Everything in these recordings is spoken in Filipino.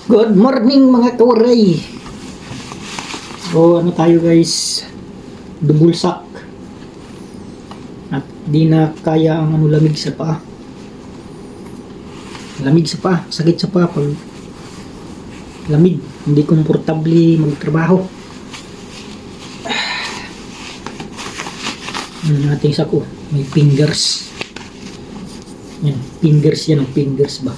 Good morning mga kauray. So ano tayo guys, double sack at di na kaya ang lamig sa paa. Lamig sa paa, sakit sa paa pag lamig, hindi komportable magtrabaho. Ano nating sako, may fingers. Yan, fingers yan, ang fingers ba?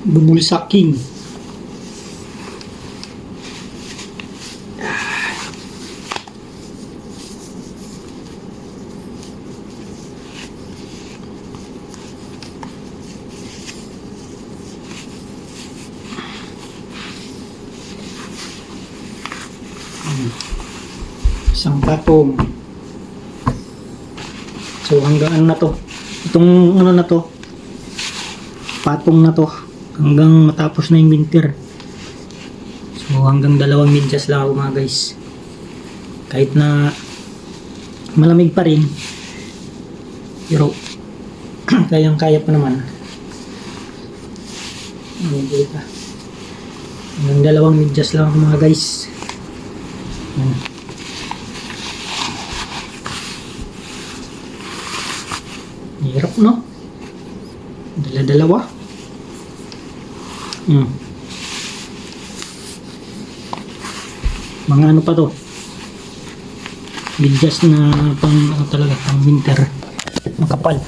Bumulsaking. Isang patong. So hanggang ano na to, itong ano na to, patong na to hanggang matapos na yung winter. So hanggang 2 medyas lang ako mga guys, kahit na malamig pa rin, pero kayang kaya pa naman. Hanggang 2 medyas lang ako mga guys. Yan. Hirap no? Dala-dalawa. Mga ano pa to? Medyas na pang ano talaga, pang winter. Makapal.